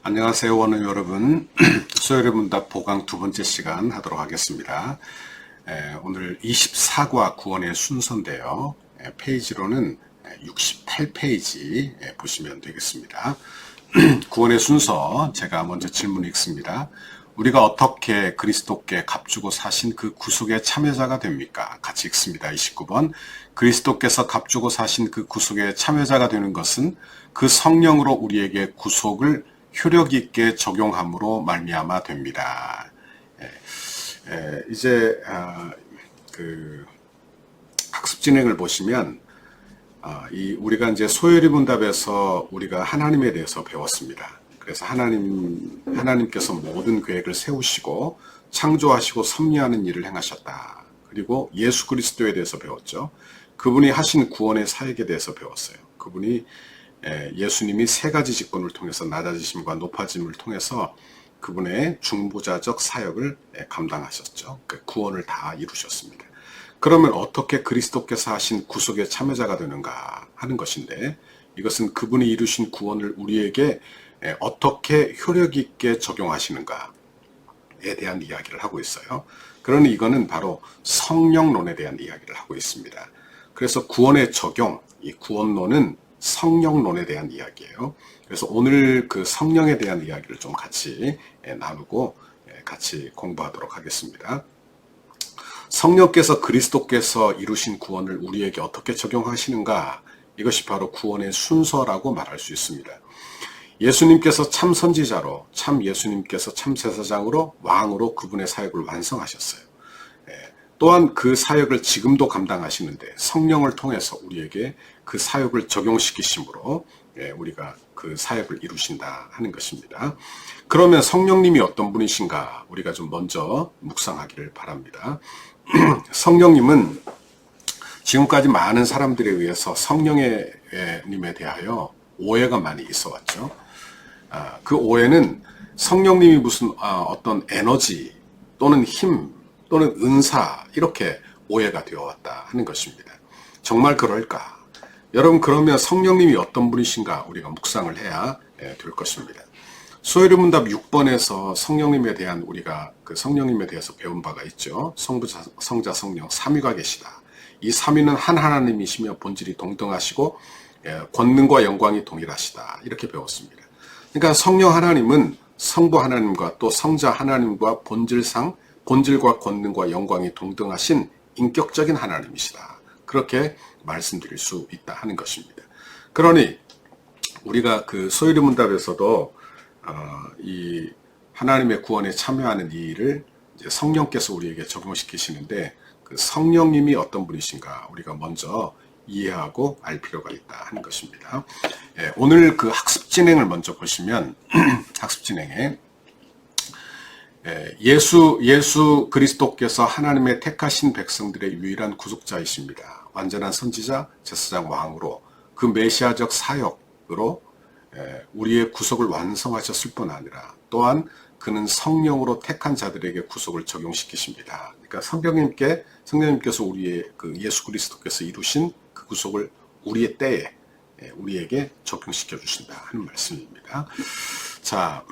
안녕하세요, 원우 여러분. 수요일의 문답 보강 두 번째 시간 하도록 하겠습니다. 오늘 24과 구원의 순서인데요. 페이지로는 68페이지 보시면 되겠습니다. 구원의 순서, 제가 먼저 질문 읽습니다. 우리가 어떻게 그리스도께 값주고 사신 그 구속의 참여자가 됩니까? 같이 읽습니다. 29번. 그리스도께서 값주고 사신 그 구속의 참여자가 되는 것은 그 성령으로 우리에게 구속을 효력 있게 적용함으로 말미암아 됩니다. 이제 그 학습 진행을 보시면 우리가 이제 소요리 문답에서 우리가 하나님에 대해서 배웠습니다. 그래서 하나님께서 모든 계획을 세우시고 창조하시고 섭리하는 일을 행하셨다. 그리고 예수 그리스도에 대해서 배웠죠. 그분이 하신 구원의 사역에 대해서 배웠어요. 그분이 예수님이 세 가지 직분을 통해서 낮아지심과 높아짐을 통해서 그분의 중보자적 사역을 감당하셨죠. 그 구원을 다 이루셨습니다. 그러면 어떻게 그리스도께서 하신 구속의 참여자가 되는가 하는 것인데, 이것은 그분이 이루신 구원을 우리에게 어떻게 효력 있게 적용하시는가에 대한 이야기를 하고 있어요. 그러니 이거는 바로 성령론에 대한 이야기를 하고 있습니다. 그래서 구원의 적용, 이 구원론은 성령론에 대한 이야기예요. 그래서 오늘 그 성령에 대한 이야기를 좀 같이 나누고 같이 공부하도록 하겠습니다. 성령께서 그리스도께서 이루신 구원을 우리에게 어떻게 적용하시는가? 이것이 바로 구원의 순서라고 말할 수 있습니다. 예수님께서 참 선지자로, 참 예수님께서 참 제사장으로, 왕으로 그분의 사역을 완성하셨어요. 또한 그 사역을 지금도 감당하시는데 성령을 통해서 우리에게 그 사역을 적용시키심으로 우리가 그 사역을 이루신다 하는 것입니다. 그러면 성령님이 어떤 분이신가 우리가 좀 먼저 묵상하기를 바랍니다. 성령님은 지금까지 많은 사람들에 의해서 성령님에 대하여 오해가 많이 있어 왔죠. 그 오해는 성령님이 무슨 어떤 에너지 또는 힘 또는 은사 이렇게 오해가 되어 왔다 하는 것입니다. 정말 그럴까? 여러분, 그러면 성령님이 어떤 분이신가 우리가 묵상을 해야 될 것입니다. 소요리 문답 6번에서 성령님에 대한 우리가 그 성령님에 대해서 배운 바가 있죠. 성부자, 성자, 성령 삼위가 계시다. 이 삼위는 한 하나님이시며 본질이 동등하시고 권능과 영광이 동일하시다. 이렇게 배웠습니다. 그러니까 성령 하나님은 성부 하나님과 또 성자 하나님과 본질과 권능과 영광이 동등하신 인격적인 하나님이시다. 그렇게 말씀드릴 수 있다 하는 것입니다. 그러니 우리가 그 소요리 문답에서도 이 하나님의 구원에 참여하는 이 일을 이제 성령께서 우리에게 적용시키시는데, 그 성령님이 어떤 분이신가 우리가 먼저 이해하고 알 필요가 있다 하는 것입니다. 오늘 그 학습 진행을 먼저 보시면 학습 진행에 예수 그리스도께서 하나님의 택하신 백성들의 유일한 구속자이십니다. 완전한 선지자, 제사장, 왕으로 그 메시아적 사역으로 우리의 구속을 완성하셨을 뿐 아니라 또한 그는 성령으로 택한 자들에게 구속을 적용시키십니다. 그러니까 성령님께서 우리의 그 예수 그리스도께서 이루신 그 구속을 우리의 때에 우리에게 적용시켜 주신다 하는 말씀입니다. 자,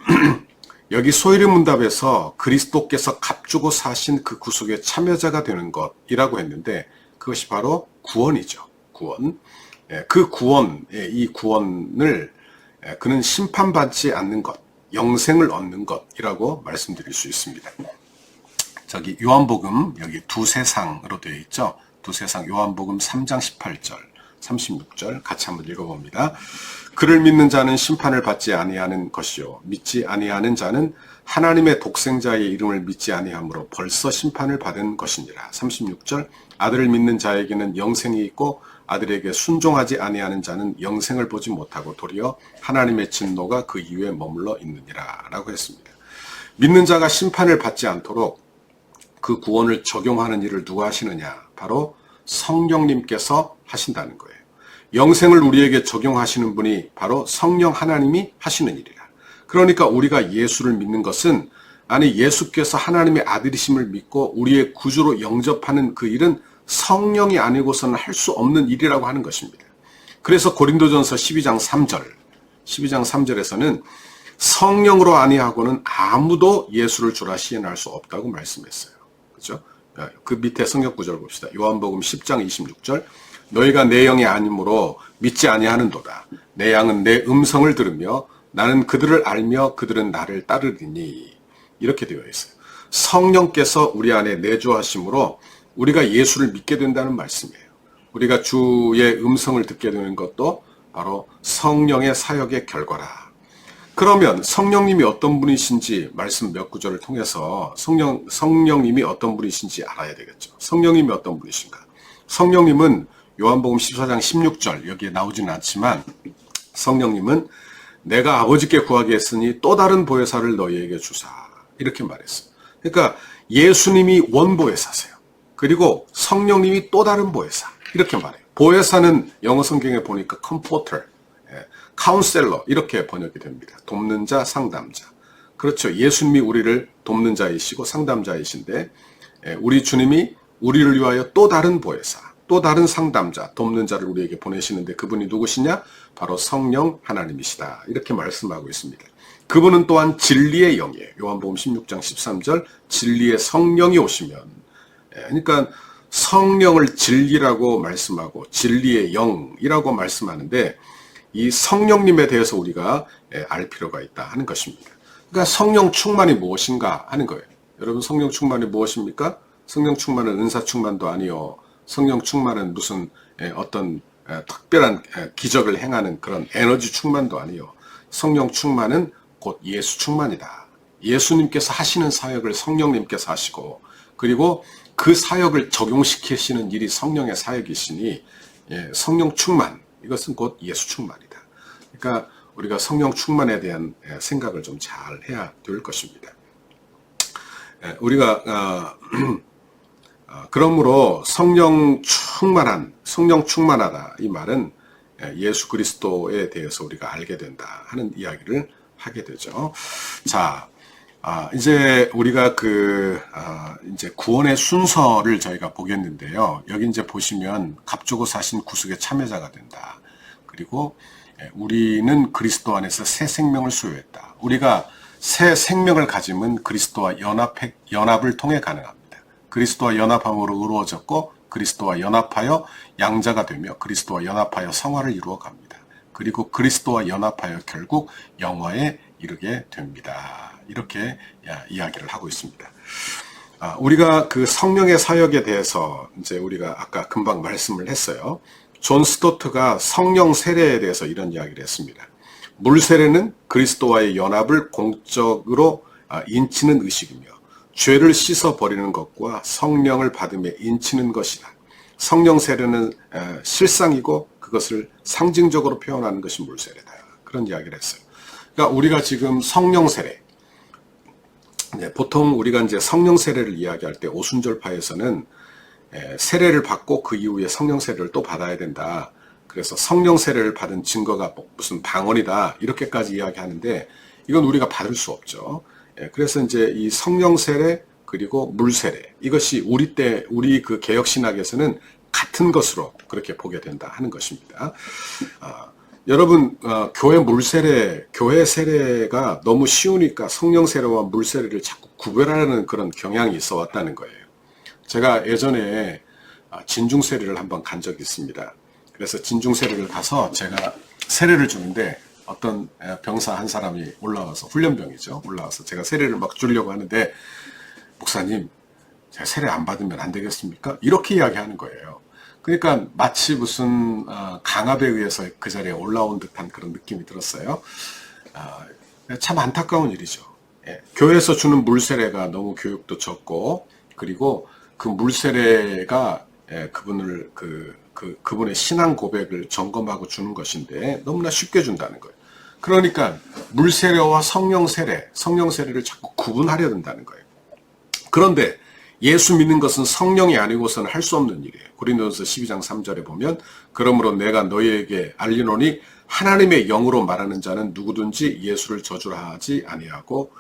여기 소요리 문답에서 그리스도께서 값주고 사신 그 구속의 참여자가 되는 것이라고 했는데, 그것이 바로 구원이죠. 구원. 그 구원, 이 구원을 그는 심판받지 않는 것, 영생을 얻는 것이라고 말씀드릴 수 있습니다. 저기 요한복음 여기 두세상으로 되어 있죠. 두세상 요한복음 3장 18절, 36절 같이 한번 읽어봅니다. 그를 믿는 자는 심판을 받지 아니하는 것이요 믿지 아니하는 자는 하나님의 독생자의 이름을 믿지 아니하므로 벌써 심판을 받은 것이니라. 36절 아들을 믿는 자에게는 영생이 있고 아들에게 순종하지 아니하는 자는 영생을 보지 못하고 도리어 하나님의 진노가 그 이후에 머물러 있느니라 라고 했습니다. 믿는 자가 심판을 받지 않도록 그 구원을 적용하는 일을 누가 하시느냐? 바로 성령님께서 하신다는 거예요. 영생을 우리에게 적용하시는 분이 바로 성령 하나님이 하시는 일이라. 그러니까 우리가 예수를 믿는 것은, 아니 예수께서 하나님의 아들이심을 믿고 우리의 구주로 영접하는 그 일은 성령이 아니고서는 할 수 없는 일이라고 하는 것입니다. 그래서 고린도전서 12장 3절에서는 성령으로 아니하고는 아무도 예수를 주라 시인할 수 없다고 말씀했어요. 그죠? 그 밑에 성경 구절 봅시다. 요한복음 10장 26절. 너희가 내 영이 아니므로 믿지 아니하는도다. 내 양은 내 음성을 들으며 나는 그들을 알며 그들은 나를 따르리니. 이렇게 되어 있어요. 성령께서 우리 안에 내주하심으로 우리가 예수를 믿게 된다는 말씀이에요. 우리가 주의 음성을 듣게 되는 것도 바로 성령의 사역의 결과라. 그러면 성령님이 어떤 분이신지 말씀 몇 구절을 통해서 성령님이 어떤 분이신지 알아야 되겠죠. 성령님이 어떤 분이신가? 성령님은 요한복음 14장 16절 여기에 나오지는 않지만 성령님은 내가 아버지께 구하게 했으니 또 다른 보혜사를 너희에게 주사 이렇게 말했어요. 그러니까 예수님이 원보혜사세요. 그리고 성령님이 또 다른 보혜사 이렇게 말해요. 보혜사는 영어 성경에 보니까 컴포터, 카운셀러 이렇게 번역이 됩니다. 돕는 자, 상담자. 그렇죠. 예수님이 우리를 돕는 자이시고 상담자이신데 우리 주님이 우리를 위하여 또 다른 보혜사, 또 다른 상담자, 돕는 자를 우리에게 보내시는데 그분이 누구시냐? 바로 성령 하나님이시다. 이렇게 말씀하고 있습니다. 그분은 또한 진리의 영이에요. 요한복음 16장 13절 진리의 성령이 오시면 그러니까 성령을 진리라고 말씀하고 진리의 영이라고 말씀하는데 이 성령님에 대해서 우리가 알 필요가 있다 하는 것입니다. 그러니까 성령 충만이 무엇인가 하는 거예요. 여러분 성령 충만이 무엇입니까? 성령 충만은 은사 충만도 아니요. 성령 충만은 무슨 어떤 특별한 기적을 행하는 그런 에너지 충만도 아니요. 성령 충만은 곧 예수 충만이다. 예수님께서 하시는 사역을 성령님께서 하시고 그리고 그 사역을 적용시키시는 일이 성령의 사역이시니 성령 충만 이것은 곧 예수 충만이다. 그러니까 우리가 성령 충만에 대한 생각을 좀 잘 해야 될 것입니다. 우리가 그러므로 성령 충만하다 이 말은 예수 그리스도에 대해서 우리가 알게 된다 하는 이야기를 하게 되죠. 자, 이제 우리가 이제 구원의 순서를 저희가 보겠는데요. 여기 이제 보시면 값주고 사신 구속의 참여자가 된다. 그리고 우리는 그리스도 안에서 새 생명을 소유했다. 우리가 새 생명을 가지면 그리스도와 연합을 통해 가능합니다. 그리스도와 연합함으로 이루어졌고 그리스도와 연합하여 양자가 되며 그리스도와 연합하여 성화를 이루어 갑니다. 그리고 그리스도와 연합하여 결국 영화에 이르게 됩니다. 이렇게 이야기를 하고 있습니다. 우리가 그 성령의 사역에 대해서 이제 우리가 아까 금방 말씀을 했어요. 존 스토트가 성령 세례에 대해서 이런 이야기를 했습니다. 물 세례는 그리스도와의 연합을 공적으로 인치는 의식이며 죄를 씻어 버리는 것과 성령을 받으며 인치는 것이다. 성령 세례는 실상이고 그것을 상징적으로 표현하는 것이 물 세례다. 그런 이야기를 했어요. 그러니까 우리가 지금 성령 세례, 보통 우리가 이제 성령 세례를 이야기할 때 오순절파에서는 세례를 받고 그 이후에 성령 세례를 또 받아야 된다. 그래서 성령 세례를 받은 증거가 무슨 방언이다. 이렇게까지 이야기하는데 이건 우리가 받을 수 없죠. 그래서 이제 이 성령 세례 그리고 물 세례 이것이 우리 그 개혁 신학에서는 같은 것으로 그렇게 보게 된다 하는 것입니다. 여러분 교회 물 세례, 교회 세례가 너무 쉬우니까 성령 세례와 물 세례를 자꾸 구별하는 그런 경향이 있어 왔다는 거예요. 제가 예전에 진중 세례를 한번 간 적이 있습니다. 그래서 진중 세례를 가서 제가 세례를 주는데 어떤 병사 한 사람이 올라와서 훈련병이죠. 올라와서 제가 세례를 막 주려고 하는데 목사님 제가 세례 안 받으면 안 되겠습니까? 이렇게 이야기하는 거예요. 그러니까 마치 무슨 강압에 의해서 그 자리에 올라온 듯한 그런 느낌이 들었어요. 참 안타까운 일이죠. 교회에서 주는 물세례가 너무 교육도 적고 그리고 그 물세례가 그분을 그분의 신앙 고백을 점검하고 주는 것인데 너무나 쉽게 준다는 거예요. 그러니까 물세례와 성령 세례를 자꾸 구분하려 든다는 거예요. 그런데 예수 믿는 것은 성령이 아니고서는 할 수 없는 일이에요. 고린도전서 12장 3절에 보면 그러므로 내가 너희에게 알리노니 하나님의 영으로 말하는 자는 누구든지 예수를 저주라 하지 아니하고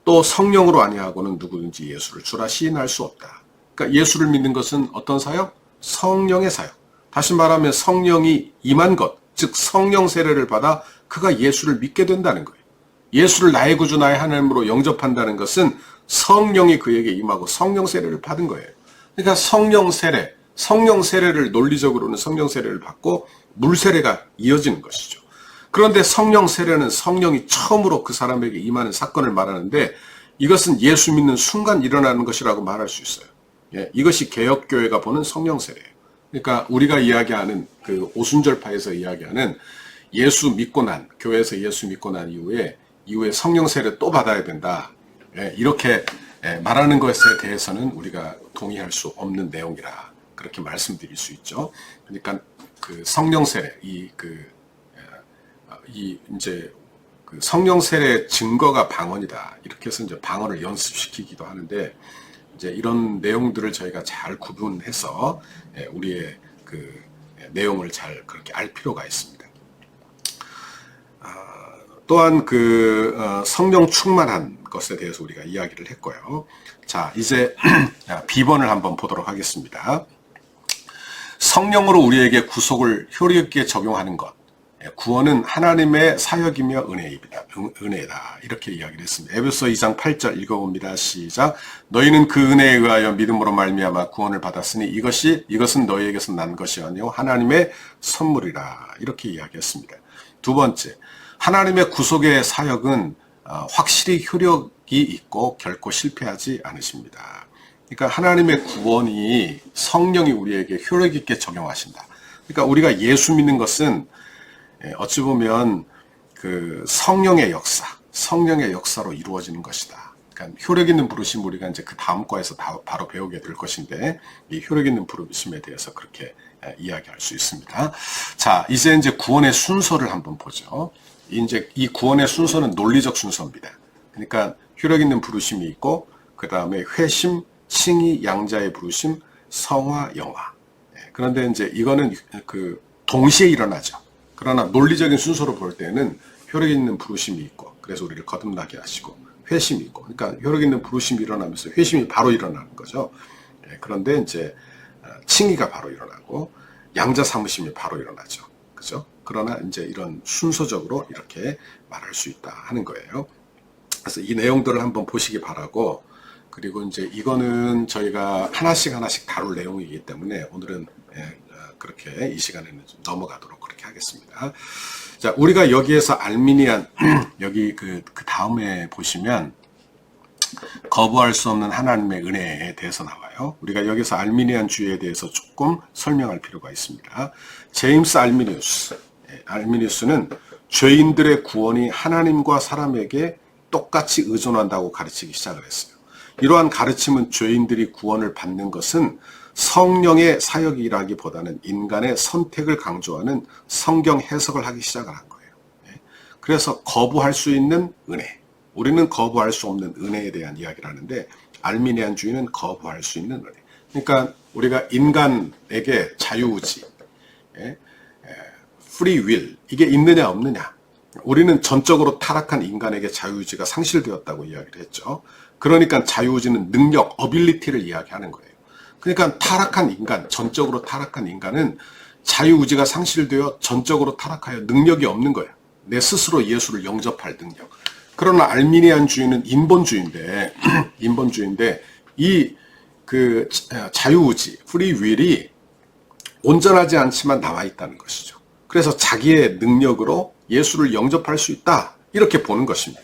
또 성령으로 아니하고는 누구든지 예수를 주라 시인할 수 없다. 그러니까 예수를 믿는 것은 어떤 사역? 성령의 사역. 다시 말하면 성령이 임한 것, 즉 성령 세례를 받아 그가 예수를 믿게 된다는 거예요. 예수를 나의 구주 나의 하나님으로 영접한다는 것은 성령이 그에게 임하고 성령 세례를 받은 거예요. 그러니까 성령 세례를 논리적으로는 성령 세례를 받고 물 세례가 이어지는 것이죠. 그런데 성령 세례는 성령이 처음으로 그 사람에게 임하는 사건을 말하는데 이것은 예수 믿는 순간 일어나는 것이라고 말할 수 있어요. 예, 이것이 개혁교회가 보는 성령 세례예요. 그러니까 우리가 이야기하는 그 오순절파에서 이야기하는 예수 믿고 난 교회에서 예수 믿고 난 이후에 성령 세례 또 받아야 된다. 예, 이렇게 말하는 것에 대해서는 우리가 동의할 수 없는 내용이라 그렇게 말씀드릴 수 있죠. 그러니까 그 성령 세례 이제 그 성령 세례 증거가 방언이다. 이렇게 해서 이제 방언을 연습시키기도 하는데 이제 이런 내용들을 저희가 잘 구분해서 우리의 그 내용을 잘 그렇게 알 필요가 있습니다. 또한 그 성령 충만한 것에 대해서 우리가 이야기를 했고요. 자, 이제 B번을 한번 보도록 하겠습니다. 성령으로 우리에게 구속을 효력 있게 적용하는 것. 구원은 하나님의 사역이며 은혜다. 이렇게 이야기를 했습니다. 에베소 2장 8절 읽어봅니다. 시작. 너희는 그 은혜에 의하여 믿음으로 말미암아 구원을 받았으니 이것은 너희에게서 난 것이 아니요 하나님의 선물이라. 이렇게 이야기했습니다. 두 번째, 하나님의 구속의 사역은 확실히 효력이 있고 결코 실패하지 않으십니다. 그러니까 하나님의 구원이 성령이 우리에게 효력 있게 적용하신다. 그러니까 우리가 예수 믿는 것은 어찌 보면 그 성령의 역사로 이루어지는 것이다. 그러니까 효력 있는 부르심 우리가 이제 그 다음 과에서 바로 배우게 될 것인데 이 효력 있는 부르심에 대해서 그렇게 이야기할 수 있습니다. 자, 이제 구원의 순서를 한번 보죠. 이제 이 구원의 순서는 논리적 순서입니다. 그러니까 효력 있는 부르심이 있고 그 다음에 회심, 칭의, 양자의 부르심, 성화, 영화. 그런데 이제 이거는 그 동시에 일어나죠. 그러나 논리적인 순서로 볼 때는 효력 있는 부르심이 있고 그래서 우리를 거듭나게 하시고 회심이 있고 그러니까 효력 있는 부르심이 일어나면서 회심이 바로 일어나는 거죠. 그런데 이제 칭의가 바로 일어나고 양자 삼으심이 바로 일어나죠. 그죠? 그러나 이제 이런 순서적으로 이렇게 말할 수 있다 하는 거예요. 그래서 이 내용들을 한번 보시기 바라고 그리고 이제 이거는 저희가 하나씩 다룰 내용이기 때문에 오늘은 그렇게 이 시간에는 좀 넘어가도록 그렇게 하겠습니다. 자, 우리가 여기에서 알미니안 여기 그 다음에 보시면 거부할 수 없는 하나님의 은혜에 대해서 나와요. 우리가 여기서 알미니안주의에 대해서 조금 설명할 필요가 있습니다. 제임스 알미니우스는 죄인들의 구원이 하나님과 사람에게 똑같이 의존한다고 가르치기 시작을 했어요. 이러한 가르침은 죄인들이 구원을 받는 것은 성령의 사역이라기보다는 인간의 선택을 강조하는 성경 해석을 하기 시작을 한 거예요. 그래서 거부할 수 있는 은혜, 우리는 거부할 수 없는 은혜에 대한 이야기를 하는데 알미니안주의는 거부할 수 있는 은혜. 그러니까 우리가 인간에게 자유의지, free will 이게 있느냐 없느냐. 우리는 전적으로 타락한 인간에게 자유의지가 상실되었다고 이야기를 했죠. 그러니까 자유의지는 능력, ability를 이야기하는 거예요. 그러니까 전적으로 타락한 인간은 자유의지가 상실되어 전적으로 타락하여 능력이 없는 거예요. 내 스스로 예수를 영접할 능력. 그러나 알미니안주의는 인본주의인데 이 그 자유의지, free will이 온전하지 않지만 나와 있다는 것이죠. 그래서 자기의 능력으로 예수를 영접할 수 있다. 이렇게 보는 것입니다.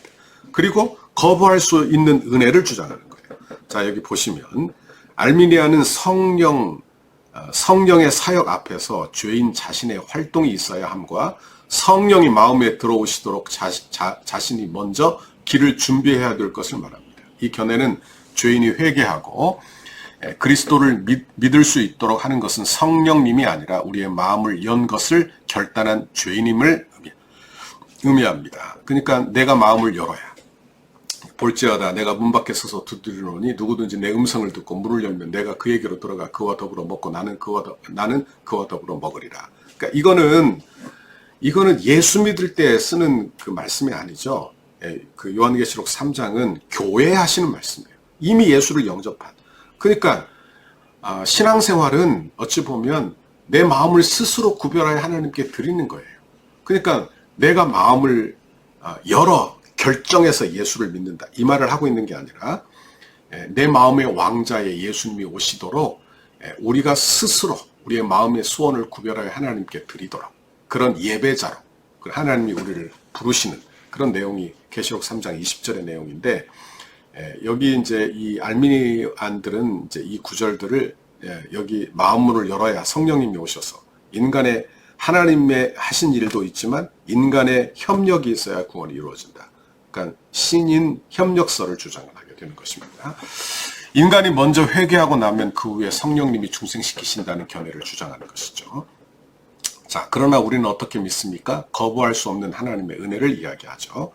그리고 거부할 수 있는 은혜를 주장하는 거예요. 자, 여기 보시면 알미니아는 성령의 사역 앞에서 죄인 자신의 활동이 있어야 함과 성령이 마음에 들어오시도록 자신이 먼저 길을 준비해야 될 것을 말합니다. 이 견해는 죄인이 회개하고 그리스도를 믿을 수 있도록 하는 것은 성령님이 아니라 우리의 마음을 연 것을 결단한 죄인임을 의미합니다. 그러니까 내가 마음을 열어야. 볼지어다 내가 문 밖에 서서 두드리노니 누구든지 내 음성을 듣고 문을 열면 내가 그에게로 들어가 그와 더불어 먹고 나는 그와 더불어 먹으리라. 그러니까 이거는 예수 믿을 때 쓰는 그 말씀이 아니죠. 그 요한계시록 3장은 교회에 하시는 말씀이에요. 이미 예수를 영접한. 그러니까 신앙생활은 어찌 보면 내 마음을 스스로 구별하여 하나님께 드리는 거예요. 그러니까 내가 마음을 열어 결정해서 예수를 믿는다. 이 말을 하고 있는 게 아니라 내 마음의 왕자의 예수님이 오시도록 우리가 스스로 우리의 마음의 소원을 구별하여 하나님께 드리도록 그런 예배자로 하나님이 우리를 부르시는 그런 내용이 계시록 3장 20절의 내용인데 여기 이제 이 알미니안들은 이제 이 구절들을 여기 마음문을 열어야 성령님이 오셔서 인간의 하나님의 하신 일도 있지만 인간의 협력이 있어야 구원이 이루어진다. 그러니까 신인 협력서를 주장을 하게 되는 것입니다. 인간이 먼저 회개하고 나면 그 후에 성령님이 중생시키신다는 견해를 주장하는 것이죠. 자, 그러나 우리는 어떻게 믿습니까? 거부할 수 없는 하나님의 은혜를 이야기하죠.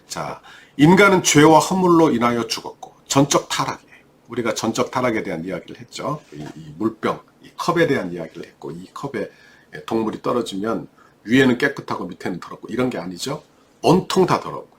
자, 인간은 죄와 허물로 인하여 죽었고 전적 타락이에요. 우리가 전적 타락에 대한 이야기를 했죠. 이 물병, 이 컵에 대한 이야기를 했고 이 컵에 동물이 떨어지면 위에는 깨끗하고 밑에는 더럽고 이런 게 아니죠. 온통 다 더럽고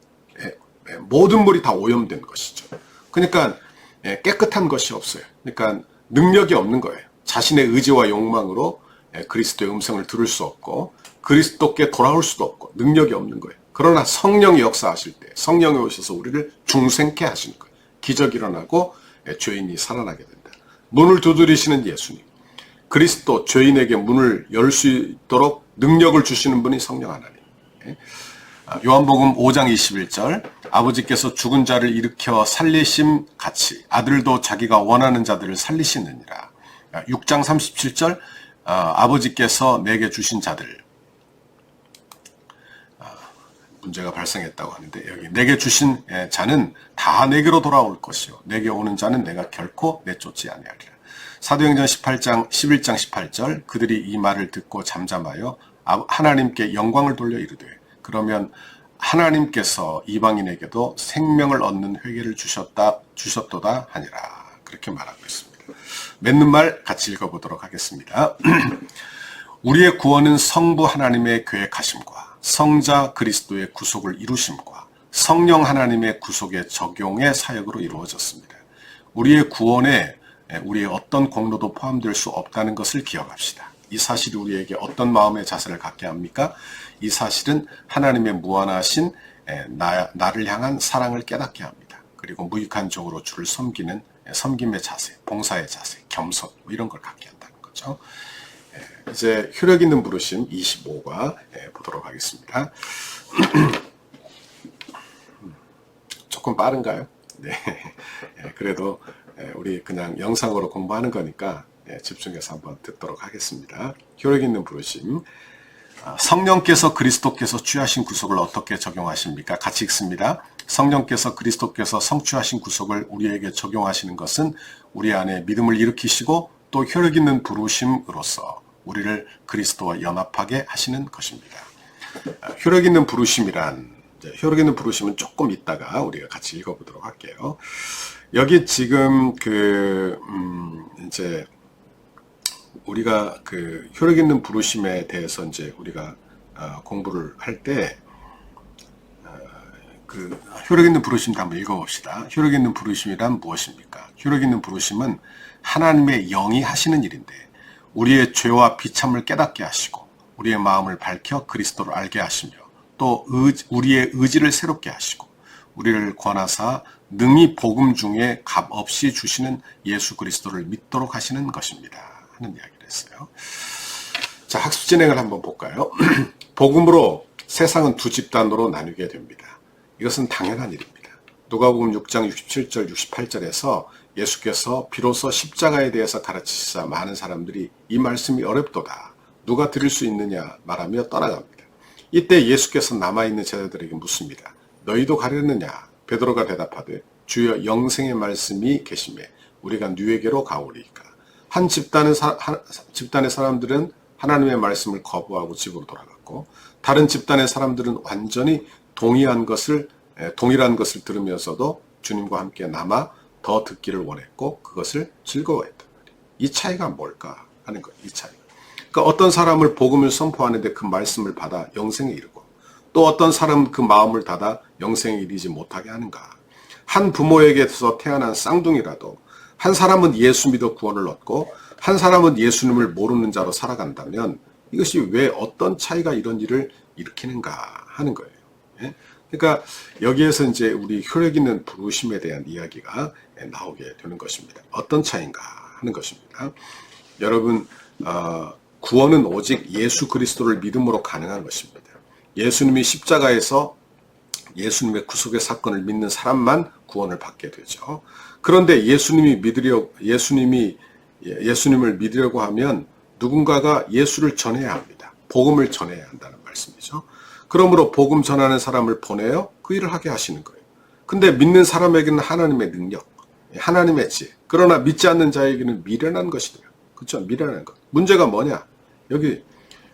모든 물이 다 오염된 것이죠. 그러니까 깨끗한 것이 없어요. 그러니까 능력이 없는 거예요. 자신의 의지와 욕망으로 그리스도의 음성을 들을 수 없고 그리스도께 돌아올 수도 없고 능력이 없는 거예요. 그러나 성령이 역사하실 때 성령이 오셔서 우리를 중생케 하시는 거예요. 기적이 일어나고 죄인이 살아나게 된다. 문을 두드리시는 예수님, 그리스도 죄인에게 문을 열 수 있도록 능력을 주시는 분이 성령 하나님. 요한복음 5장 21절 아버지께서 죽은 자를 일으켜 살리심 같이 아들도 자기가 원하는 자들을 살리시느니라. 6장 37절 아버지께서 내게 주신 자들 문제가 발생했다고 하는데 여기 내게 주신 자는 다 내게로 돌아올 것이요 내게 오는 자는 내가 결코 내쫓지 아니하리라. 사도행전 11장 18절 그들이 이 말을 듣고 잠잠하여 하나님께 영광을 돌려 이르되 그러면 하나님께서 이방인에게도 생명을 얻는 회개를 주셨도다 하니라. 그렇게 말하고 있습니다. 맺는 말 같이 읽어보도록 하겠습니다. 우리의 구원은 성부 하나님의 계획하심과 성자 그리스도의 구속을 이루심과 성령 하나님의 구속의 적용의 사역으로 이루어졌습니다. 우리의 구원에 우리의 어떤 공로도 포함될 수 없다는 것을 기억합시다. 이 사실이 우리에게 어떤 마음의 자세를 갖게 합니까? 이 사실은 하나님의 무한하신 나를 향한 사랑을 깨닫게 합니다. 그리고 무익한 종으로 주를 섬기는 섬김의 자세, 봉사의 자세, 겸손 이런 걸 갖게 한다는 거죠. 이제 효력 있는 부르심 25과 보도록 하겠습니다. 조금 빠른가요? 네. 그래도 우리 그냥 영상으로 공부하는 거니까 집중해서 한번 듣도록 하겠습니다. 효력 있는 부르심. 성령께서 그리스도께서 취하신 구속을 어떻게 적용하십니까? 같이 읽습니다. 성령께서 그리스도께서 성취하신 구속을 우리에게 적용하시는 것은 우리 안에 믿음을 일으키시고 또 효력 있는 부르심으로써 우리를 그리스도와 연합하게 하시는 것입니다. 효력 있는 부르심이란 효력 있는 부르심은 조금 있다가 우리가 같이 읽어보도록 할게요. 여기 지금 이제 우리가 효력 있는 부르심에 대해서 이제 우리가 공부를 할 때 효력 있는 부르심도 한번 읽어봅시다. 효력 있는 부르심이란 무엇입니까? 효력 있는 부르심은 하나님의 영이 하시는 일인데 우리의 죄와 비참을 깨닫게 하시고 우리의 마음을 밝혀 그리스도를 알게 하시며 또 우리의 의지를 새롭게 하시고 우리를 권하사 능히 복음 중에 값없이 주시는 예수 그리스도를 믿도록 하시는 것입니다. 하는 이야기를 했어요. 자, 학습 진행을 한번 볼까요? 복음으로 세상은 두 집단으로 나뉘게 됩니다. 이것은 당연한 일입니다. 누가복음 6장 67절 68절에서 예수께서 비로소 십자가에 대해서 가르치시사 많은 사람들이 이 말씀이 어렵도다. 누가 들을 수 있느냐 말하며 떠나갑니다. 이때 예수께서 남아있는 제자들에게 묻습니다. 너희도 가려느냐? 베드로가 대답하되 주여 영생의 말씀이 계시매 우리가 누에게로 가오리이까. 한 집단의 사람들은 하나님의 말씀을 거부하고 집으로 돌아갔고 다른 집단의 사람들은 완전히 동일한 것을 들으면서도 주님과 함께 남아 더 듣기를 원했고 그것을 즐거워했단 말이에요. 이 차이가 뭘까 하는 거예요. 이 차이가. 그러니까 어떤 사람을 복음을 선포하는데 그 말씀을 받아 영생에 이르고 또 어떤 사람은 그 마음을 닫아 영생에 이르지 못하게 하는가. 한 부모에게서 태어난 쌍둥이라도 한 사람은 예수 믿어 구원을 얻고 한 사람은 예수님을 모르는 자로 살아간다면 이것이 왜 어떤 차이가 이런 일을 일으키는가 하는 거예요. 그러니까 여기에서 이제 우리 효력 있는 부르심에 대한 이야기가 나오게 되는 것입니다. 어떤 차이인가 하는 것입니다. 여러분, 구원은 오직 예수 그리스도를 믿음으로 가능한 것입니다. 예수님이 십자가에서 예수님의 구속의 사건을 믿는 사람만 구원을 받게 되죠. 그런데 예수님을 믿으려고 하면 누군가가 예수를 전해야 합니다. 복음을 전해야 한다는 말씀이죠. 그러므로 복음 전하는 사람을 보내어 그 일을 하게 하시는 거예요. 근데 믿는 사람에게는 하나님의 능력, 하나님의 지혜. 그러나 믿지 않는 자에게는 미련한 것이더라. 그렇죠? 미련한 것. 문제가 뭐냐? 여기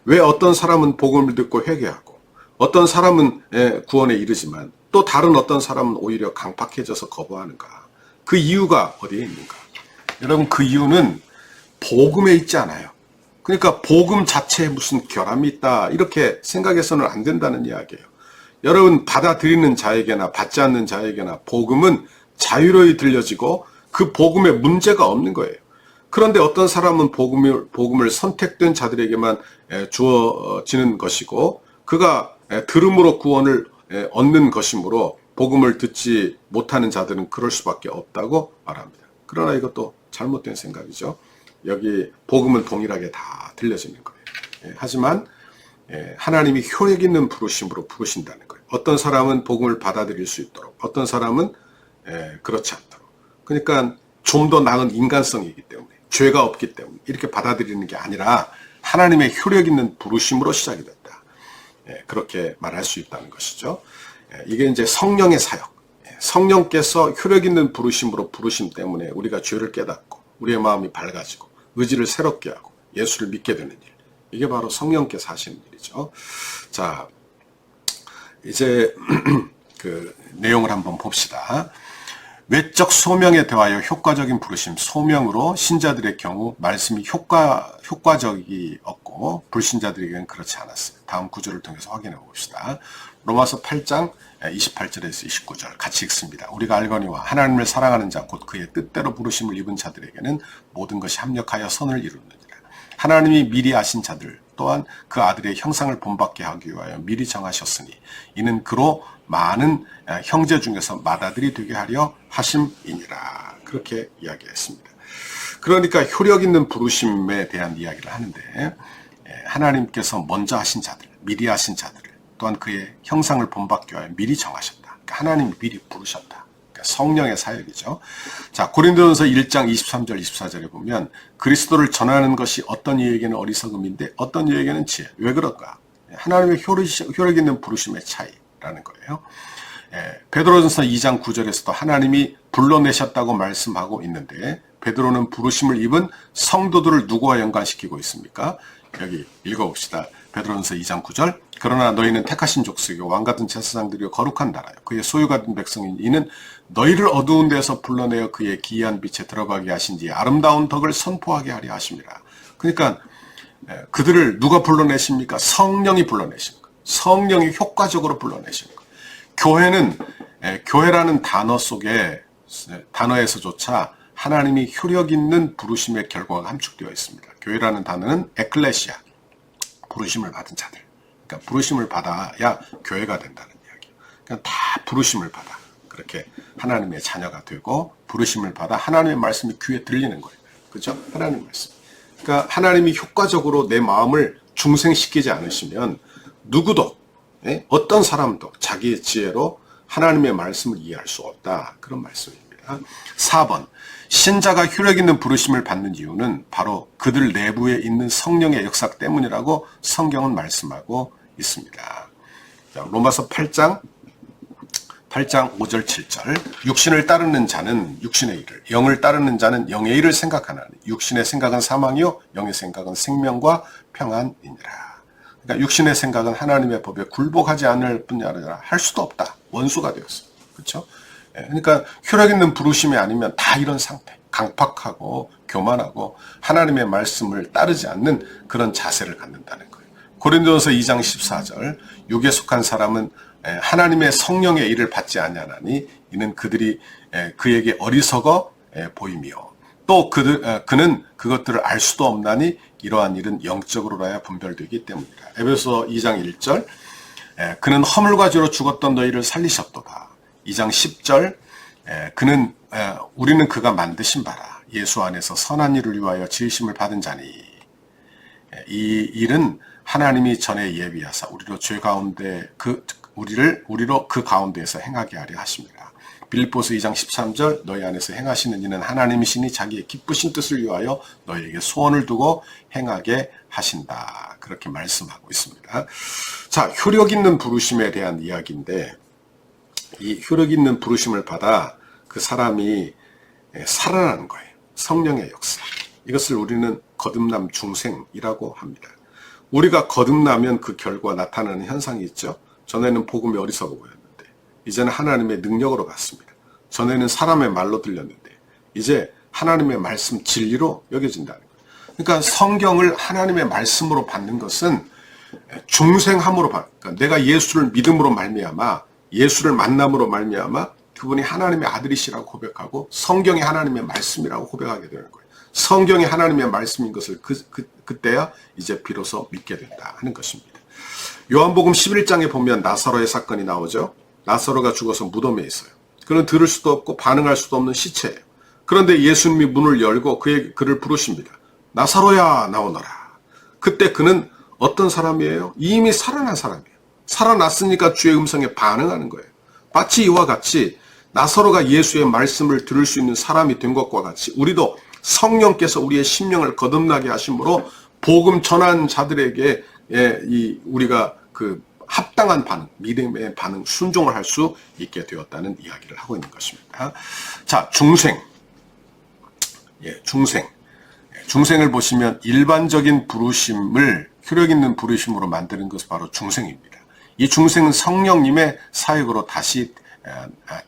왜 어떤 사람은 복음을 듣고 회개하고 어떤 사람은 구원에 이르지만 또 다른 어떤 사람은 오히려 강팍해져서 거부하는가? 그 이유가 어디에 있는가? 여러분, 그 이유는 복음에 있지 않아요. 그러니까 복음 자체에 무슨 결함이 있다 이렇게 생각해서는 안 된다는 이야기예요. 여러분, 받아들이는 자에게나 받지 않는 자에게나 복음은 자유로이 들려지고 그 복음에 문제가 없는 거예요. 그런데 어떤 사람은 복음을 선택된 자들에게만 주어지는 것이고 그가 들음으로 구원을 얻는 것이므로 복음을 듣지 못하는 자들은 그럴 수밖에 없다고 말합니다. 그러나 이것도 잘못된 생각이죠. 여기 복음은 동일하게 다 들려지는 거예요. 하지만 하나님이 효력 있는 부르심으로 부르신다는 거예요. 어떤 사람은 복음을 받아들일 수 있도록, 어떤 사람은 그렇지 않도록. 그러니까 좀 더 나은 인간성이기 때문에, 죄가 없기 때문에 이렇게 받아들이는 게 아니라 하나님의 효력 있는 부르심으로 시작이 됐다. 그렇게 말할 수 있다는 것이죠. 이게 이제 성령의 사역. 성령께서 효력 있는 부르심으로 부르심 때문에 우리가 죄를 깨닫고 우리의 마음이 밝아지고 의지를 새롭게 하고 예수를 믿게 되는 일. 이게 바로 성령께서 하시는 일이죠. 자, 이제 그 내용을 한번 봅시다. 외적 소명에 대하여 효과적인 부르심, 소명으로 신자들의 경우 말씀이 효과적이었고 불신자들에게는 그렇지 않았어요. 다음 구절을 통해서 확인해 봅시다. 로마서 8장 28절에서 29절 같이 읽습니다. 우리가 알거니와 하나님을 사랑하는 자 곧 그의 뜻대로 부르심을 입은 자들에게는 모든 것이 합력하여 선을 이루느니라. 하나님이 미리 아신 자들 또한 그 아들의 형상을 본받게 하기 위하여 미리 정하셨으니 이는 그로 많은 형제 중에서 맏아들이 되게 하려 하심이니라. 그렇게 이야기했습니다. 그러니까 효력 있는 부르심에 대한 이야기를 하는데 하나님께서 먼저 하신 자들, 미리 하신 자들을 또한 그의 형상을 본받기 위하여 미리 정하셨다. 그러니까 하나님이 미리 부르셨다. 그러니까 성령의 사역이죠. 자, 고린도전서 1장 23절 24절에 보면 그리스도를 전하는 것이 어떤 이에게는 어리석음인데 어떤 이에게는 지혜. 왜 그럴까? 하나님의 효력 있는 부르심의 차이라는 거예요. 베드로전서 2장 9절에서도 하나님이 불러내셨다고 말씀하고 있는데 베드로는 부르심을 입은 성도들을 누구와 연관시키고 있습니까? 여기 읽어봅시다. 베드로전서 2장 9절. 그러나 너희는 택하신 족속이요 왕같은 제사장들이요 거룩한 나라요 그의 소유가 된 백성인 이는 너희를 어두운 데서 불러내어 그의 기이한 빛에 들어가게 하신 지 아름다운 덕을 선포하게 하려 하심이라. 그러니까 그들을 누가 불러내십니까? 성령이 불러내십니까? 성령이 효과적으로 불러내십니까? 교회는 교회라는 단어 속에 단어에서조차 하나님이 효력 있는 부르심의 결과가 함축되어 있습니다. 교회라는 단어는 에클레시아, 부르심을 받은 자들. 그러니까 부르심을 받아야 교회가 된다는 이야기예요. 그러니까 다 부르심을 받아. 그렇게 하나님의 자녀가 되고 부르심을 받아 하나님의 말씀이 귀에 들리는 거예요. 그렇죠? 하나님의 말씀. 그러니까 하나님이 효과적으로 내 마음을 중생시키지 않으시면 누구도 어떤 사람도 자기의 지혜로 하나님의 말씀을 이해할 수 없다. 그런 말씀입니다. 4번. 신자가 효력 있는 부르심을 받는 이유는 바로 그들 내부에 있는 성령의 역사 때문이라고 성경은 말씀하고 있습니다. 자, 로마서 8장 5절 7절. 육신을 따르는 자는 육신의 일을, 영을 따르는 자는 영의 일을 생각하나니 육신의 생각은 사망이요 영의 생각은 생명과 평안이니라. 그러니까 육신의 생각은 하나님의 법에 굴복하지 않을 뿐 아니라 할 수도 없다. 원수가 되었어. 그렇죠? 그러니까 효력 있는 부르심이 아니면 다 이런 상태. 강팍하고 교만하고 하나님의 말씀을 따르지 않는 그런 자세를 갖는다는 거예요. 고린도전서 2장 14절. 육에 속한 사람은 하나님의 성령의 일을 받지 아니하나니 이는 그들이 그에게 어리석어 보이며 또 그는 그것들을 알 수도 없나니 이러한 일은 영적으로라야 분별되기 때문이다. 에베소 2장 1절. 그는 허물과 죄로 죽었던 너희를 살리셨도다. 2장 10절 우리는 그가 만드신 바라 예수 안에서 선한 일을 위하여 지으심을 받은 자니 이 일은 하나님이 전에 예비하사 우리로 그 가운데에서 행하게 하려 하십니다. 빌립보서 2장 13절 너희 안에서 행하시는 이는 하나님이시니 자기의 기쁘신 뜻을 위하여 너희에게 소원을 두고 행하게 하신다. 그렇게 말씀하고 있습니다. 자, 효력 있는 부르심에 대한 이야기인데 이 효력 있는 부르심을 받아 그 사람이 살아나는 거예요. 성령의 역사. 이것을 우리는 거듭남 중생이라고 합니다. 우리가 거듭나면 그 결과 나타나는 현상이 있죠. 전에는 복음이 어리석어 보였는데 이제는 하나님의 능력으로 갔습니다. 전에는 사람의 말로 들렸는데 이제 하나님의 말씀 진리로 여겨진다는 거예요. 그러니까 성경을 하나님의 말씀으로 받는 것은 중생함으로 그러니까 내가 예수를 믿음으로 말미암아 예수를 만남으로 말미암아 그분이 하나님의 아들이시라고 고백하고 성경이 하나님의 말씀이라고 고백하게 되는 거예요. 성경이 하나님의 말씀인 것을 그때야 이제 비로소 믿게 된다 하는 것입니다. 요한복음 11장에 보면 나사로의 사건이 나오죠. 나사로가 죽어서 무덤에 있어요. 그는 들을 수도 없고 반응할 수도 없는 시체예요. 그런데 예수님이 문을 열고 그를 부르십니다. 나사로야 나오너라. 그때 그는 어떤 사람이에요? 이미 살아난 사람이에요. 살아났으니까 주의 음성에 반응하는 거예요. 마치 이와 같이 나사로가 예수의 말씀을 들을 수 있는 사람이 된 것과 같이 우리도 성령께서 우리의 심령을 거듭나게 하심으로 복음 전한 자들에게 우리가 그 합당한 반응, 믿음의 반응, 순종을 할 수 있게 되었다는 이야기를 하고 있는 것입니다. 자, 중생. 중생을 보시면 일반적인 부르심을 효력 있는 부르심으로 만드는 것이 바로 중생입니다. 이 중생은 성령님의 사역으로 다시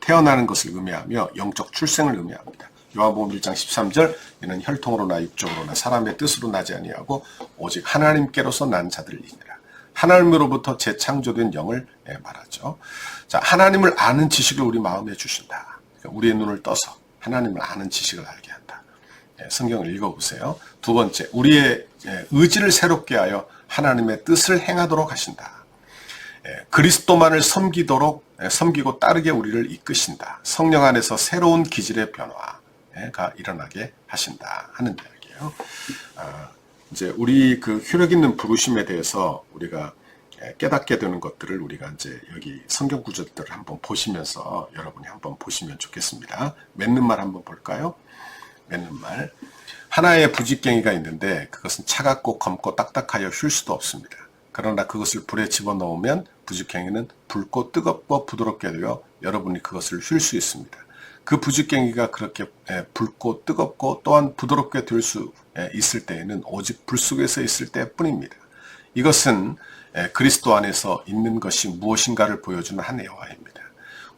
태어나는 것을 의미하며 영적 출생을 의미합니다. 요한복음 1장 13절 이는 혈통으로나 육적으로나 사람의 뜻으로 나지 아니하고 오직 하나님께로서 난 자들이니라. 하나님으로부터 재창조된 영을 말하죠. 자, 하나님을 아는 지식을 우리 마음에 주신다. 그러니까 우리의 눈을 떠서 하나님을 아는 지식을 알게 한다. 성경을 읽어보세요. 두 번째, 우리의 의지를 새롭게 하여 하나님의 뜻을 행하도록 하신다. 그리스도만을 섬기고 따르게 우리를 이끄신다. 성령 안에서 새로운 기질의 변화가 일어나게 하신다 하는 이야기예요. 이제 우리 그 효력 있는 부르심에 대해서 우리가 깨닫게 되는 것들을 우리가 이제 여기 성경 구절들을 한번 보시면서 여러분이 한번 보시면 좋겠습니다. 맺는 말 한번 볼까요? 맺는 말. 하나의 부직갱이가 있는데 그것은 차갑고 검고 딱딱하여 휠 수도 없습니다. 그러나 그것을 불에 집어넣으면 부직갱이는 붉고 뜨겁고 부드럽게 되어 여러분이 그것을 휠 수 있습니다. 그 부직갱이가 그렇게 붉고 뜨겁고 또한 부드럽게 될 수 있을 때에는 오직 불 속에서 있을 때뿐입니다. 이것은 그리스도 안에서 있는 것이 무엇인가를 보여주는 한 예화입니다.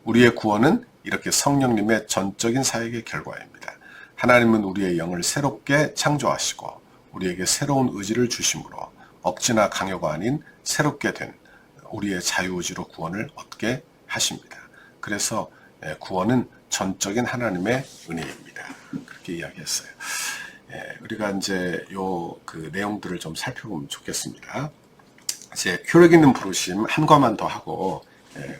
우리의 구원은 이렇게 성령님의 전적인 사역의 결과입니다. 하나님은 우리의 영을 새롭게 창조하시고 우리에게 새로운 의지를 주심으로 억지나 강요가 아닌 새롭게 된 우리의 자유의지로 구원을 얻게 하십니다. 그래서 구원은 전적인 하나님의 은혜입니다. 그렇게 이야기했어요. 우리가 이제 그 내용들을 좀 살펴보면 좋겠습니다. 이제 효력 있는 부르심 한 과만 더 하고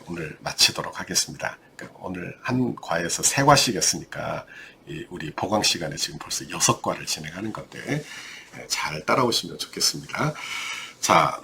오늘 마치도록 하겠습니다. 오늘 한 과에서 3과씩 했으니까 우리 보강 시간에 지금 벌써 6과를 진행하는 건데 잘 따라오시면 좋겠습니다. 자,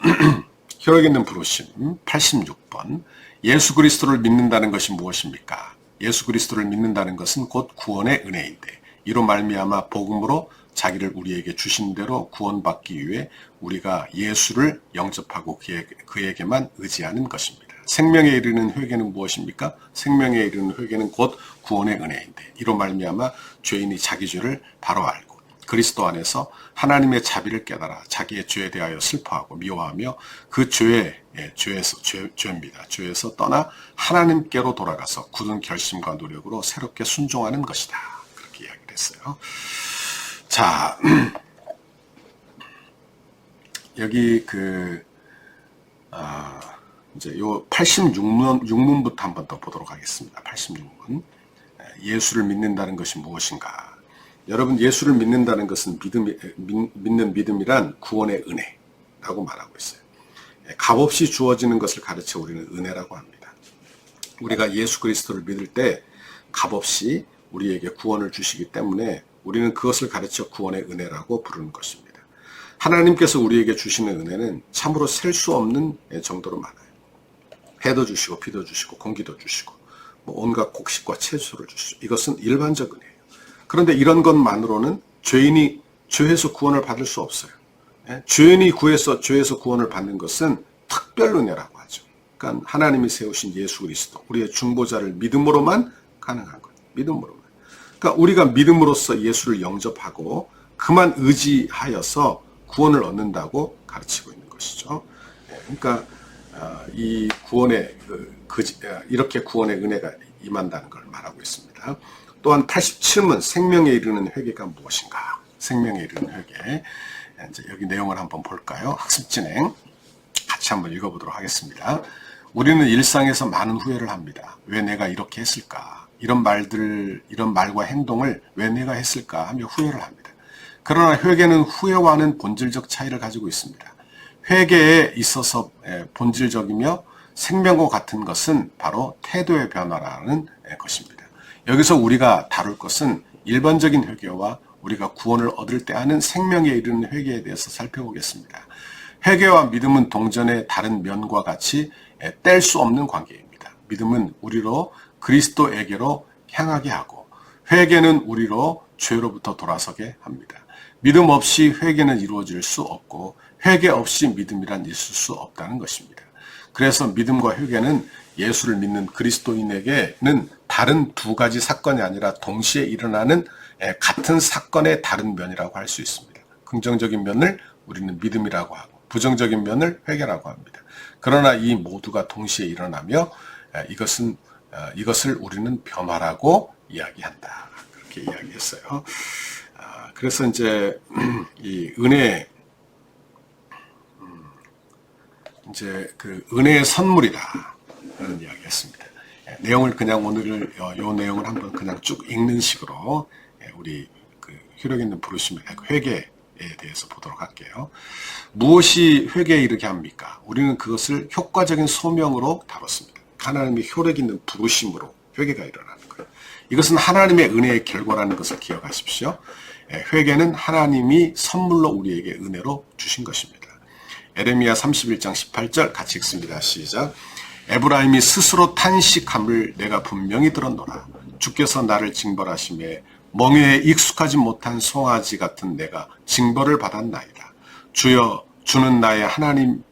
효력 있는 부르심 86번. 예수 그리스도를 믿는다는 것이 무엇입니까? 예수 그리스도를 믿는다는 것은 곧 구원의 은혜인데 이로 말미암아 복음으로 자기를 우리에게 주신 대로 구원받기 위해 우리가 예수를 영접하고 그에게만 의지하는 것입니다. 생명에 이르는 회개는 무엇입니까? 생명에 이르는 회개는 곧 구원의 은혜인데 이로 말미암아 죄인이 자기 죄를 바로 알고 그리스도 안에서 하나님의 자비를 깨달아 자기의 죄에 대하여 슬퍼하고 미워하며 그 죄입니다. 죄에서 떠나 하나님께로 돌아가서 굳은 결심과 노력으로 새롭게 순종하는 것이다. 그렇게 이야기를 했어요. 자, 여기 이제 요 86문부터 한번 더 보도록 하겠습니다. 86문. 예수를 믿는다는 것이 무엇인가? 여러분, 예수를 믿는다는 것은 믿는 믿음이란 구원의 은혜라고 말하고 있어요. 값없이 주어지는 것을 가르쳐 우리는 은혜라고 합니다. 우리가 예수 그리스도를 믿을 때 값없이 우리에게 구원을 주시기 때문에 우리는 그것을 가르쳐 구원의 은혜라고 부르는 것입니다. 하나님께서 우리에게 주시는 은혜는 참으로 셀 수 없는 정도로 많아요. 해도 주시고 비도 주시고 공기도 주시고 온갖 곡식과 채소를 주시고 이것은 일반적 은혜예요. 그런데 이런 것만으로는 죄인이 죄에서 구원을 받을 수 없어요. 죄인이 죄에서 구원을 받는 것은 특별 은혜라고 하죠. 그러니까 하나님이 세우신 예수 그리스도 우리의 중보자를 믿음으로만 가능한 거예요. 믿음으로만. 그러니까 우리가 믿음으로써 예수를 영접하고 그만 의지하여서 구원을 얻는다고 가르치고 있는 것이죠. 그러니까 이 구원의 이렇게 구원의 은혜가 임한다는 걸 말하고 있습니다. 또한 87문 생명에 이르는 회개가 무엇인가? 생명에 이르는 회개. 이제 여기 내용을 한번 볼까요? 학습 진행 같이 한번 읽어보도록 하겠습니다. 우리는 일상에서 많은 후회를 합니다. 왜 내가 이렇게 했을까? 이런 말과 행동을 왜 내가 했을까 하며 후회를 합니다. 그러나 회개는 후회와는 본질적 차이를 가지고 있습니다. 회개에 있어서 본질적이며 생명과 같은 것은 바로 태도의 변화라는 것입니다. 여기서 우리가 다룰 것은 일반적인 회개와 우리가 구원을 얻을 때 하는 생명에 이르는 회개에 대해서 살펴보겠습니다. 회개와 믿음은 동전의 다른 면과 같이 뗄 수 없는 관계입니다. 믿음은 우리로 그리스도에게로 향하게 하고 회개는 우리로 죄로부터 돌아서게 합니다. 믿음 없이 회개는 이루어질 수 없고 회개 없이 믿음이란 있을 수 없다는 것입니다. 그래서 믿음과 회개는 예수를 믿는 그리스도인에게는 다른 두 가지 사건이 아니라 동시에 일어나는 같은 사건의 다른 면이라고 할 수 있습니다. 긍정적인 면을 우리는 믿음이라고 하고 부정적인 면을 회개라고 합니다. 그러나 이 모두가 동시에 일어나며 이것을 우리는 변화라고 이야기한다. 그렇게 이야기했어요. 그래서 이제 이 은혜의 은혜의 선물이다. 라는 이야기했습니다. 내용을 그냥 오늘 요 내용을 한번 그냥 쭉 읽는 식으로 우리 효력 있는 부르심의 회개에 대해서 보도록 할게요. 무엇이 회개에 이르게 합니까? 우리는 그것을 효과적인 소명으로 다뤘습니다. 하나님의 효력 있는 부르심으로 회개가 일어나는 거예요. 이것은 하나님의 은혜의 결과라는 것을 기억하십시오. 회개는 하나님이 선물로 우리에게 은혜로 주신 것입니다. 에레미야 31장 18절 같이 읽습니다. 시작. 에브라임이 스스로 탄식함을 내가 분명히 들었노라. 주께서 나를 징벌하심에 멍에에 익숙하지 못한 송아지 같은 내가 징벌을 받았나이다. 주여 주는 나의 하나님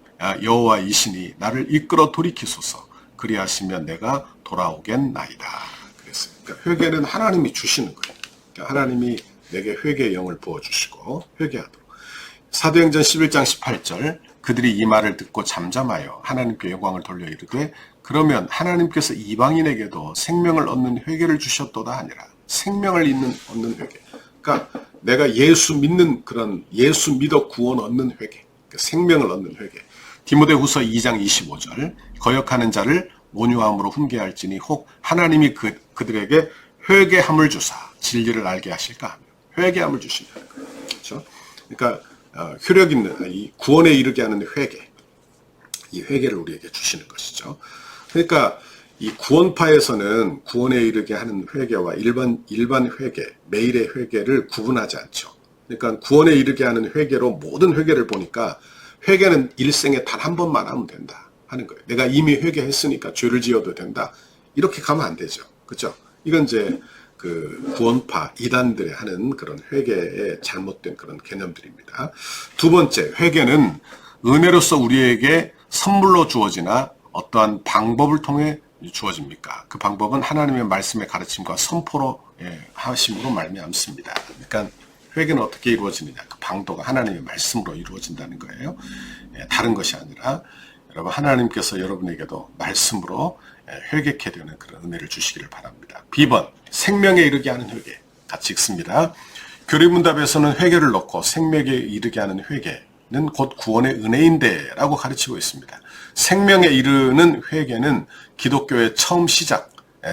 여호와이시니 나를 이끌어 돌이키소서. 그리하시면 내가 돌아오겠나이다. 그랬어요. 그러니까 회개는 하나님이 주시는 거예요. 그러니까 하나님이 내게 회개의 영을 부어주시고 회개하도록. 사도행전 11장 18절 그들이 이 말을 듣고 잠잠하여 하나님께 영광을 돌려 이르되 그러면 하나님께서 이방인에게도 생명을 얻는 회개를 주셨도다 하니라. 생명을 얻는 회개. 그러니까 내가 예수 믿는 그런 예수 믿어 구원 얻는 회개. 그러니까 생명을 얻는 회개. 디모데후서 2장 25절 거역하는 자를 온유함으로 훈계할지니 혹 하나님이 그들에게 회개함을 주사 진리를 알게 하실까 하며 회개함을 주신다는 거예요. 그렇죠? 그러니까 효력 있는 이 구원에 이르게 하는 회개, 이 회개를 우리에게 주시는 것이죠. 그러니까 이 구원파에서는 구원에 이르게 하는 회개와 일반 회개, 매일의 회개를 구분하지 않죠. 그러니까 구원에 이르게 하는 회개로 모든 회개를 보니까 회개는 일생에 단 한 번만 하면 된다 하는 거예요. 내가 이미 회개했으니까 죄를 지어도 된다. 이렇게 가면 안 되죠. 그렇죠? 이건 이제 구원파 이단들이 하는 그런 회개의 잘못된 그런 개념들입니다. 두 번째, 회개는 은혜로서 우리에게 선물로 주어지나 어떠한 방법을 통해 주어집니까? 그 방법은 하나님의 말씀의 가르침과 선포로 하심으로 말미암습니다. 그러니까 회개는 어떻게 이루어지느냐? 그 방도가 하나님의 말씀으로 이루어진다는 거예요. 다른 것이 아니라 여러분 하나님께서 여러분에게도 말씀으로 회개케 되는 그런 은혜를 주시기를 바랍니다. B번 생명에 이르게 하는 회개 같이 읽습니다. 교리문답에서는 회개를 넣고 생명에 이르게 하는 회개는 곧 구원의 은혜인데 라고 가르치고 있습니다. 생명에 이르는 회개는 기독교의 처음 시작,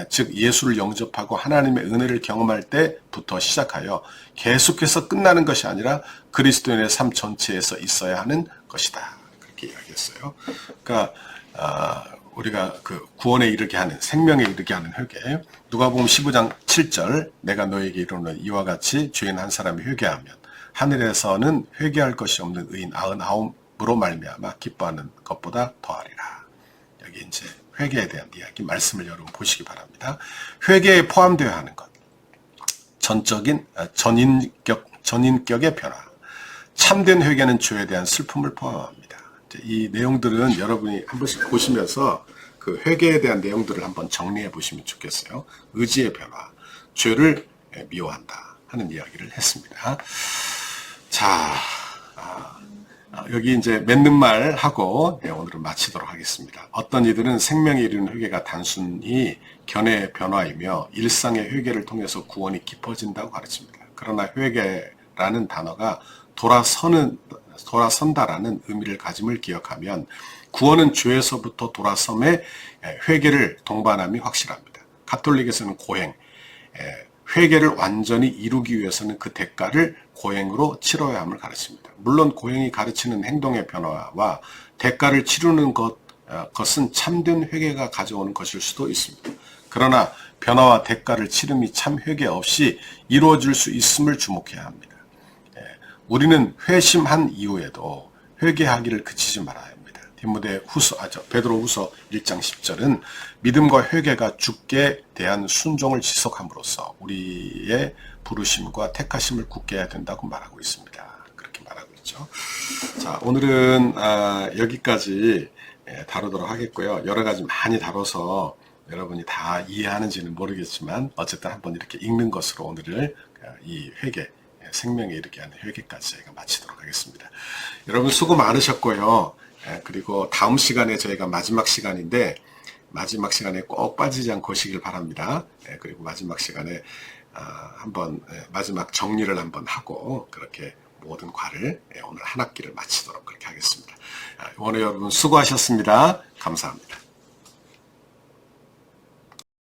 즉 예수를 영접하고 하나님의 은혜를 경험할 때부터 시작하여 계속해서 끝나는 것이 아니라 그리스도인의 삶 전체에서 있어야 하는 것이다. 이렇게 이야기했어요. 그러니까 우리가 그 구원에 이르게 하는, 생명에 이르게 하는 회개. 누가복음 15장 7절, 내가 너에게 이르노니 이와 같이 죄인 한 사람이 회개하면 하늘에서는 회개할 것이 없는 의인 99으로 말미암아 기뻐하는 것보다 더하리라. 여기 이제 회개에 대한 이야기, 말씀을 여러분 보시기 바랍니다. 회개에 포함되어야 하는 것, 전적인 전인격의 변화, 참된 회개는 죄에 대한 슬픔을 포함합니다. 이 내용들은 여러분이 한 번씩 보시면서 그 회개에 대한 내용들을 한번 정리해 보시면 좋겠어요. 의지의 변화, 죄를 미워한다 하는 이야기를 했습니다. 자, 여기 이제 맺는 말 하고 오늘은 마치도록 하겠습니다. 어떤 이들은 생명에 이르는 회개가 단순히 견해의 변화이며 일상의 회개를 통해서 구원이 깊어진다고 가르칩니다. 그러나 회개라는 단어가 돌아선다라는 의미를 가짐을 기억하면 구원은 죄에서부터 돌아섬의 회개를 동반함이 확실합니다. 가톨릭에서는 고행, 회개를 완전히 이루기 위해서는 그 대가를 고행으로 치러야 함을 가르칩니다. 물론 고행이 가르치는 행동의 변화와 대가를 치르는 것은 참된 회개가 가져오는 것일 수도 있습니다. 그러나 변화와 대가를 치름이 참 회개 없이 이루어질 수 있음을 주목해야 합니다. 우리는 회심한 이후에도 회개하기를 그치지 말아야 합니다. 베드로후서 1장 10절은 믿음과 회개가 주께 대한 순종을 지속함으로써 우리의 부르심과 택하심을 굳게 해야 된다고 말하고 있습니다. 그렇게 말하고 있죠. 자, 오늘은 여기까지 다루도록 하겠고요. 여러 가지 많이 다뤄서 여러분이 다 이해하는지는 모르겠지만 어쨌든 한번 이렇게 읽는 것으로 오늘을 이 회개, 생명에 이르게 하는 회개까지 저희가 마치도록 하겠습니다. 여러분 수고 많으셨고요. 그리고 다음 시간에 저희가 마지막 시간인데 마지막 시간에 꼭 빠지지 않고 오시길 바랍니다. 그리고 마지막 시간에 한번 마지막 정리를 한번 하고 그렇게 모든 과를 오늘 한 학기를 마치도록 그렇게 하겠습니다. 오늘 여러분 수고하셨습니다. 감사합니다.